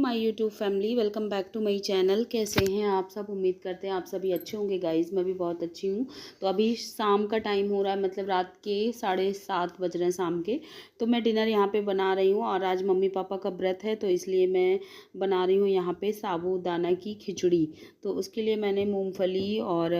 My YouTube family, welcome back to my channel. कैसे हैं आप सब? उम्मीद करते हैं आप सभी अच्छे होंगे गाइस। मैं भी बहुत अच्छी हूँ। तो अभी शाम का टाइम हो रहा है, मतलब रात के 7:30 बज रहे हैं शाम के। तो मैं डिनर यहाँ पे बना रही हूँ और आज मम्मी पापा का व्रत है, तो इसलिए मैं बना रही हूँ यहाँ पे साबूदाना की खिचड़ी। तो उसके लिए मैंने मूँगफली और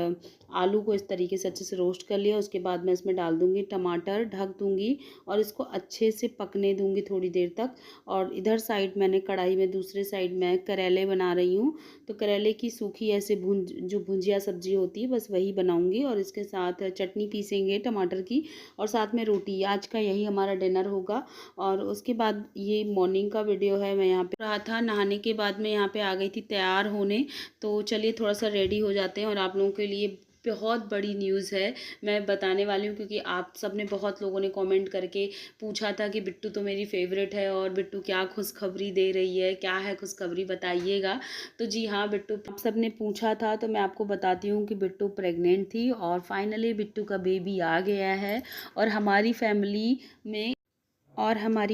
आलू को इस तरीके से अच्छे से रोस्ट कर लिया। उसके बाद मैं इसमें डाल दूँगी टमाटर, ढक दूँगी और इसको अच्छे से पकने दूँगी थोड़ी देर तक। और इधर साइड मैंने कढ़ाई में दूसरे साइड में करेले बना रही हूँ। तो करेले की सूखी ऐसे जो भुंजिया सब्जी होती है बस वही बनाऊँगी, और इसके साथ चटनी पीसेंगे टमाटर की और साथ में रोटी। आज का यही हमारा डिनर होगा। और उसके बाद ये मॉर्निंग का वीडियो है। मैं यहाँ पे रहा था, नहाने के बाद मैं यहाँ पे आ गई थी तैयार होने। तो चलिए थोड़ा सा रेडी हो जाते हैं और आप लोगों के लिए बहुत बड़ी न्यूज़ है मैं बताने वाली हूँ, क्योंकि आप सब ने बहुत लोगों ने कमेंट करके पूछा था कि बिट्टू तो मेरी फेवरेट है और बिट्टू क्या खुशखबरी दे रही है, क्या है खुशखबरी बताइएगा। तो जी हाँ, बिट्टू आप सब ने पूछा था तो मैं आपको बताती हूँ कि बिट्टू प्रेग्नेंट थी और फाइनली बिट्टू का बेबी आ गया है। और हमारी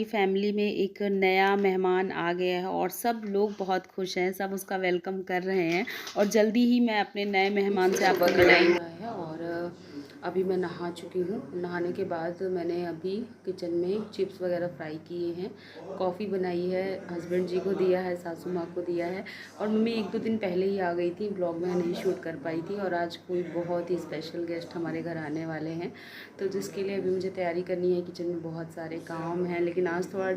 फैमिली में एक नया मेहमान आ गया है और सब लोग बहुत खुश हैं, सब उसका वेलकम कर रहे हैं। और जल्दी ही मैं अपने नए मेहमान से आपको मिलाऊंगी है। और अभी मैं नहा चुकी हूँ। नहाने के बाद मैंने अभी किचन में चिप्स वगैरह फ्राई किए हैं, कॉफ़ी बनाई है, हस्बैंड जी को दिया है, सासू माँ को दिया है। और मम्मी 1-2 दिन पहले ही आ गई थी, ब्लॉग में नहीं शूट कर पाई थी। और आज कोई बहुत ही स्पेशल गेस्ट हमारे घर आने वाले हैं, तो जिसके लिए अभी मुझे तैयारी करनी है। किचन में बहुत सारे काम हैं, लेकिन आज थोड़ा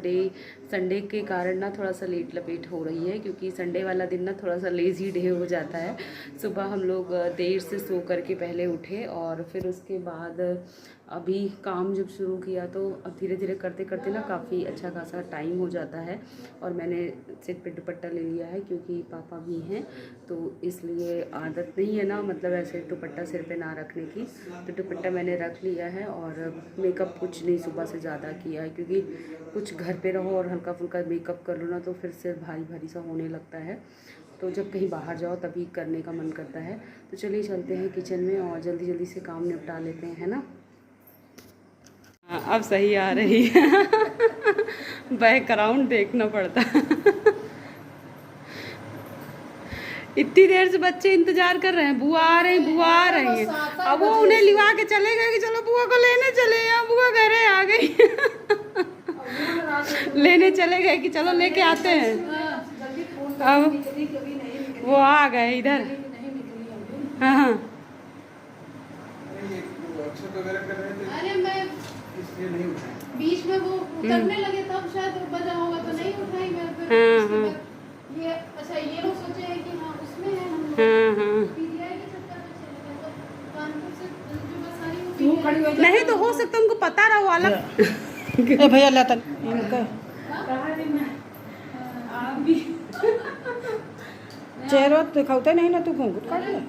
संडे के कारण ना थोड़ा सा लेट लपेट हो रही है, क्योंकि संडे वाला दिन ना थोड़ा सा लेज़ी डे हो जाता है। सुबह हम लोग देर से सो करके पहले उठे और फिर उसके बाद अभी काम जब शुरू किया तो अब धीरे धीरे करते करते ना काफ़ी अच्छा खासा टाइम हो जाता है। और मैंने सिर पे दुपट्टा ले लिया है क्योंकि पापा भी हैं, तो इसलिए आदत नहीं है ना, मतलब ऐसे दुपट्टा सिर पे ना रखने की। तो दुपट्टा मैंने रख लिया है और मेकअप कुछ नहीं सुबह से ज़्यादा किया है, क्योंकि कुछ घर पे रहो और हल्का फुल्का मेकअप कर लो ना तो फिर सिर भारी भारी सा होने लगता है। तो जब कहीं बाहर जाओ तभी करने का मन करता है। तो चलिए चलते हैं किचन में और जल्दी जल्दी से काम निपटा लेते हैं, है ना। अब सही आ रही है। बैकग्राउंड देखना पड़ता। इतनी देर से बच्चे इंतजार कर रहे हैं, बुआ आ रही, बुआ आ रही है। अब वो उन्हें लिवा के चले गए कि चलो बुआ को लेने चले, या बुआ घरे आ गई। लेने चले गए कि चलो लेके आते हैं। अब वो आ गए इधर। हाँ हाँ, अरे मैं बीच में वो उतरने लगे तब शायद बजा होगा, तो नहीं उठाई मैं। फिर ये अच्छा ये लोग सोचे हैं कि हाँ उसमें है, हम पीजीआई के चक्कर में चले गए। तो कानपुर से जो बस आई वो खड़ी हो नहीं तो हो सकता उनको पता रहा वाला। ए भैया लाता इनका आप भी चेहरा दिखाते नहीं ना, तू घूंघट काट ले।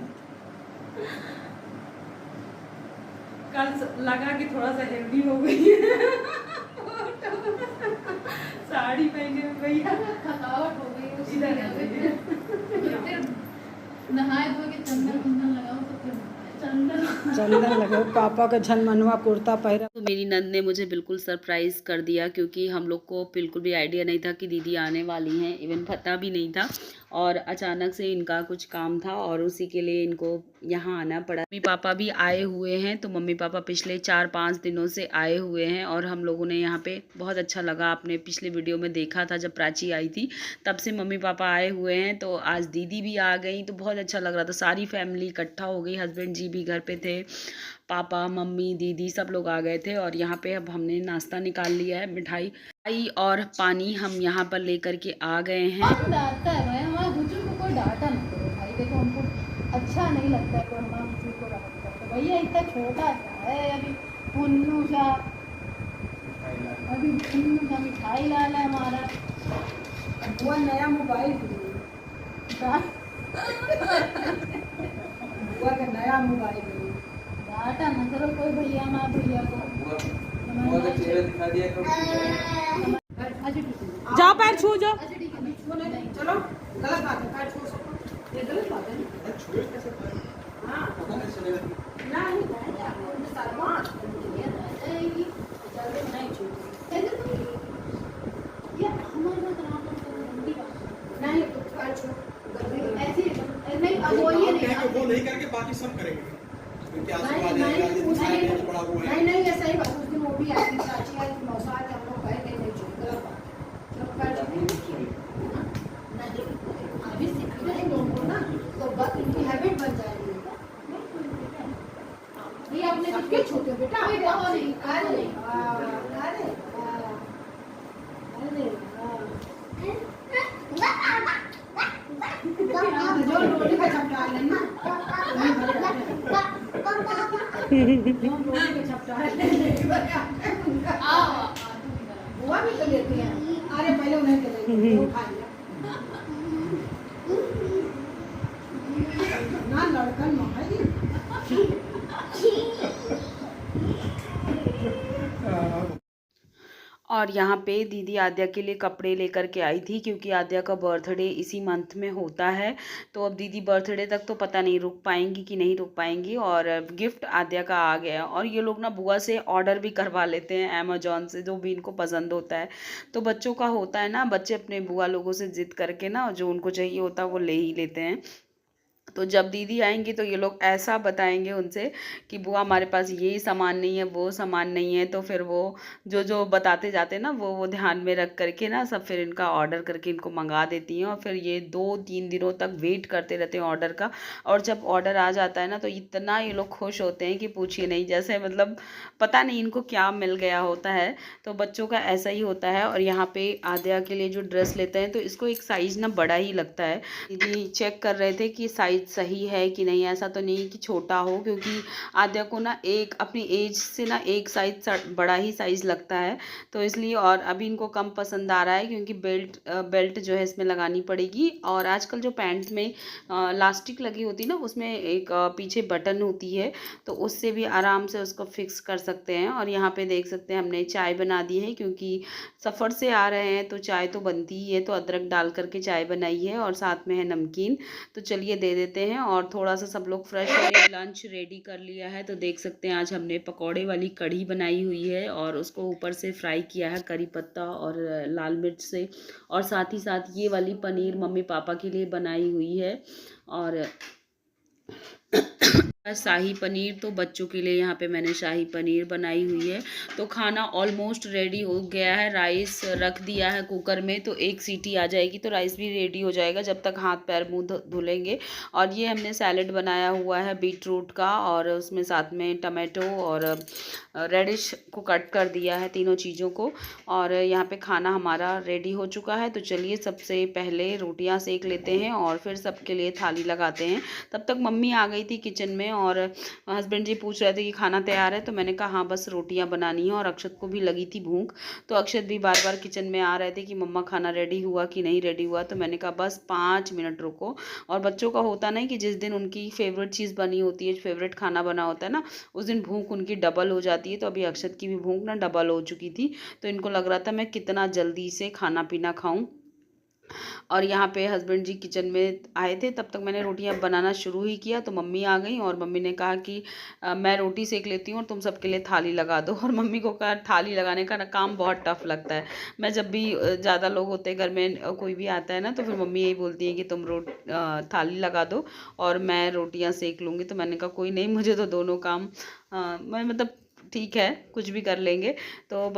कल लगा कि थोड़ा सा हेल्दी हो गई है। साड़ी पहने में भैया थकावट हो गई उसी इधर फिर नहाए धो के चंदन लगाओ तो फिर चंदन लगाओ, पापा का झनमनवा कुर्ता पहरा। तो मेरी नंद ने मुझे बिल्कुल सरप्राइज़ कर दिया, क्योंकि हम लोग को बिल्कुल भी आइडिया नहीं था कि दीदी आने वाली हैं, इवन पता भी नहीं था। और अचानक से इनका कुछ काम था और उसी के लिए इनको यहाँ आना पड़ा। मम्मी पापा भी आए हुए हैं, तो मम्मी पापा पिछले 4-5 दिनों से आए हुए हैं और हम लोगों ने यहाँ पे बहुत अच्छा लगा। आपने पिछले वीडियो में देखा था जब प्राची आई थी, तब से मम्मी पापा आए हुए हैं। तो आज दीदी भी आ गई तो बहुत अच्छा लग रहा था, सारी फैमिली इकट्ठा हो गई। हस्बैंड जी भी घर पे थे, पापा मम्मी दीदी सब लोग आ गए थे। और यहाँ पे अब हमने नाश्ता निकाल लिया है, मिठाई और पानी हम यहाँ पर लेकर के आ गए हैं। डांटता है भाई, हमारा बुजुर्ग को कोई डांटा ना करो भाई। देखो हमको अच्छा नहीं लगता है कोई हमारा बुजुर्ग को डांटता है। तो भैया इतना छोटा है, अभी उन्नू सा मिठाई लाल है हमारा। वो नया मोबाइल बुआ का नया मोबाइल डांटा ना करो कोई भैया, हमारे भैया को। जाओ पैर छू जाओ। अच्छा ठीक है, चलो गलत बात है, पैर छू सकते, ये गलत बात है ना। हाँ नहीं पैर छू ऐसी नहीं, अब वो ये नहीं वो नहीं करके बाकी सब करेंगे। उनके आशीर्वाद नहीं है, उस दिन बहुत बड़ा वो है। नहीं ये सही बात, उस दिन वो भी ऐसी चाची आई मौसा के हम लोग गए नहीं छू गलत बात जब पैर छू नहीं अभी सीख रहे हैं लोगों को ना, तो बस इनकी हैबिट बन जाएगी। ये अपने सबके छूते बेटा कोई वो नहीं, अरे अरे जो रोटी का छपटा लेना जो रोटी का छपटा बुआ भी तो लेती हैं। अरे पहले उन्हें के लेती वो खा लिया ना लड़कन महाजी और यहाँ पे दीदी आद्या के लिए कपड़े लेकर के आई थी, क्योंकि आद्या का बर्थडे इसी मंथ में होता है। तो अब दीदी बर्थडे तक तो पता नहीं रुक पाएंगी कि नहीं रुक पाएंगी, और गिफ्ट आद्या का आ गया। और ये लोग ना बुआ से ऑर्डर भी करवा लेते हैं अमेजोन से, जो भी इनको पसंद होता है। तो बच्चों का होता है ना, बच्चे अपने बुआ लोगों से जिद करके ना जो उनको चाहिए होता है वो ले ही लेते हैं। तो जब दीदी आएंगी तो ये लोग ऐसा बताएंगे उनसे कि बुआ हमारे पास ये सामान नहीं है, वो सामान नहीं है। तो फिर वो जो जो बताते जाते हैं ना वो ध्यान में रख करके ना सब फिर इनका ऑर्डर करके इनको मंगा देती हैं। और फिर ये 2-3 दिनों तक वेट करते रहते हैं ऑर्डर का। और जब ऑर्डर आ जाता है ना तो इतना ये लोग खुश होते हैं कि पूछिए नहीं, जैसे मतलब पता नहीं इनको क्या मिल गया होता है। तो बच्चों का ऐसा ही होता है। और यहाँ पे आद्या के लिए जो ड्रेस लेते हैं तो इसको एक साइज़ ना बड़ा ही लगता है। दीदी चेक कर रहे थे कि साइज़ सही है कि नहीं, ऐसा तो नहीं कि छोटा हो, क्योंकि आद्या को ना एक अपनी एज से ना एक साइज बड़ा ही साइज़ लगता है। तो इसलिए और अभी इनको कम पसंद आ रहा है, क्योंकि बेल्ट जो है इसमें लगानी पड़ेगी। और आजकल जो पैंट्स में लास्टिक लगी होती है ना, उसमें एक पीछे बटन होती है, तो उससे भी आराम से उसको फिक्स कर सकते हैं। और यहाँ पे देख सकते हैं हमने चाय बना दी है, क्योंकि सफ़र से आ रहे हैं तो चाय तो बनती ही है। तो अदरक डाल करके चाय बनाई है और साथ में है नमकीन। तो चलिए दे देते हैं। और थोड़ा सा सब लोग फ्रेश हो, लंच रेडी कर लिया है। तो देख सकते हैं आज हमने पकौड़े वाली कढ़ी बनाई हुई है, और उसको ऊपर से फ्राई किया है करी पत्ता और लाल मिर्च से। और साथ ही साथ ये वाली पनीर मम्मी पापा के लिए बनाई हुई है। और शाही पनीर, तो बच्चों के लिए यहाँ पे मैंने शाही पनीर बनाई हुई है। तो खाना ऑलमोस्ट रेडी हो गया है। राइस रख दिया है कुकर में, तो एक सीटी आ जाएगी तो राइस भी रेडी हो जाएगा, जब तक हाथ पैर मुंह धुलेंगे। और ये हमने सैलेड बनाया हुआ है बीट रूट का, और उसमें साथ में टमाटो और रेडिश को कट कर दिया है, तीनों चीज़ों को। और यहाँ पे खाना हमारा रेडी हो चुका है। तो चलिए सबसे पहले रोटियाँ सेक लेते हैं और फिर सबके लिए थाली लगाते हैं। तब तक मम्मी आ गई थी किचन में, और हस्बैंड जी पूछ रहे थे कि खाना तैयार है। तो मैंने कहा हाँ बस रोटियां बनानी है। और अक्षत को भी लगी थी भूख, तो अक्षत भी बार बार किचन में आ रहे थे कि मम्मा खाना रेडी हुआ कि नहीं रेडी हुआ। तो मैंने कहा बस 5 मिनट रुको। और बच्चों का होता नहीं कि जिस दिन उनकी फेवरेट चीज़ बनी होती है, फेवरेट खाना बना होता है ना, उस दिन भूख उनकी डबल हो जाती है। तो अभी अक्षत की भी भूख ना डबल हो चुकी थी। तो इनको लग रहा था मैं कितना जल्दी से खाना पीना खाऊं। और यहाँ पे हस्बैंड जी किचन में आए थे, तब तक मैंने रोटियां बनाना शुरू ही किया। तो मम्मी आ गई और मम्मी ने कहा कि मैं रोटी सेक लेती हूँ और तुम सबके लिए थाली लगा दो। और मम्मी को कहा थाली लगाने का ना काम बहुत टफ लगता है। मैं जब भी ज़्यादा लोग होते हैं घर में, कोई भी आता है ना, तो फिर मम्मी यही बोलती है कि तुम थाली लगा दो और मैं रोटियाँ सेक लूँगी। तो मैंने कहा कोई नहीं, मुझे तो दोनों काम मैं मतलब ठीक है, कुछ भी कर लेंगे। तो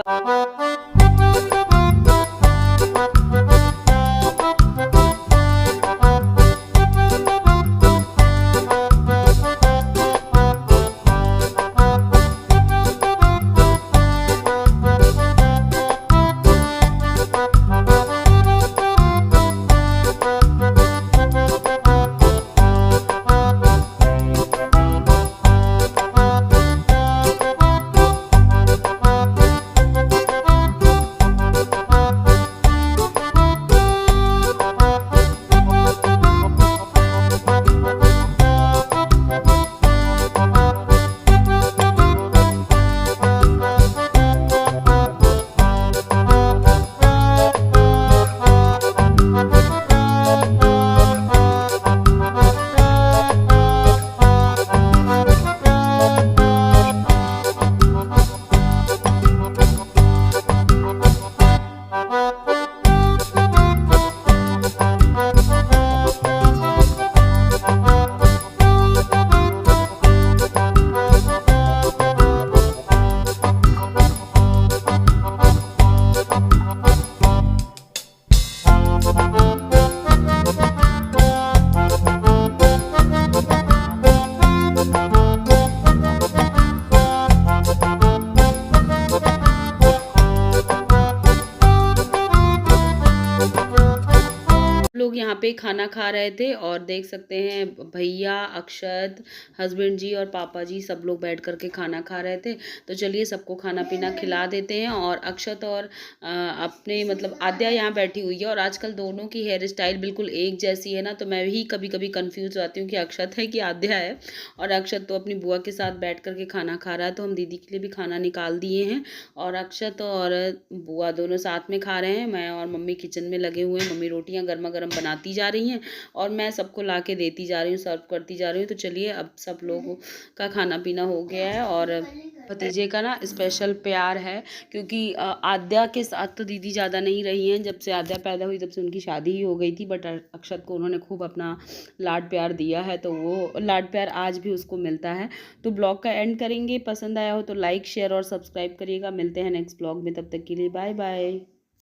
लोग यहाँ पे खाना खा रहे थे और देख सकते हैं भैया, अक्षत, हस्बैंड जी और पापा जी सब लोग बैठ कर के खाना खा रहे थे। तो चलिए सबको खाना पीना खिला देते हैं। और अक्षत और अपने मतलब आद्या यहाँ बैठी हुई है और आजकल दोनों की हेयर स्टाइल बिल्कुल एक जैसी है ना, तो मैं भी कभी कभी कंफ्यूज हो जाती हूँ कि अक्षत है कि आद्या है। और अक्षत तो अपनी बुआ के साथ बैठ कर के खाना खा रहा है, तो हम दीदी के लिए भी खाना निकाल दिए हैं और अक्षत और बुआ दोनों साथ में खा रहे हैं। मैं और मम्मी किचन में लगे हुए हैं, मम्मी रोटियां गर्मा गर्म बनाती जा रही हैं और मैं सबको ला के देती जा रही हूँ, सर्व करती जा रही हूँ। तो चलिए अब सब लोगों का खाना पीना हो गया है और भतीजे का ना स्पेशल प्यार है, क्योंकि आद्या के साथ तो दीदी ज़्यादा नहीं रही हैं। जब से आद्या पैदा हुई तब से उनकी शादी ही हो गई थी, बट अक्षत को उन्होंने खूब अपना लाड प्यार दिया है, तो वो लाड प्यार आज भी उसको मिलता है। तो ब्लॉग का एंड करेंगे, पसंद आया हो तो लाइक शेयर और सब्सक्राइब करिएगा। मिलते हैं नेक्स्ट ब्लॉग में, तब तक के लिए बाय बाय।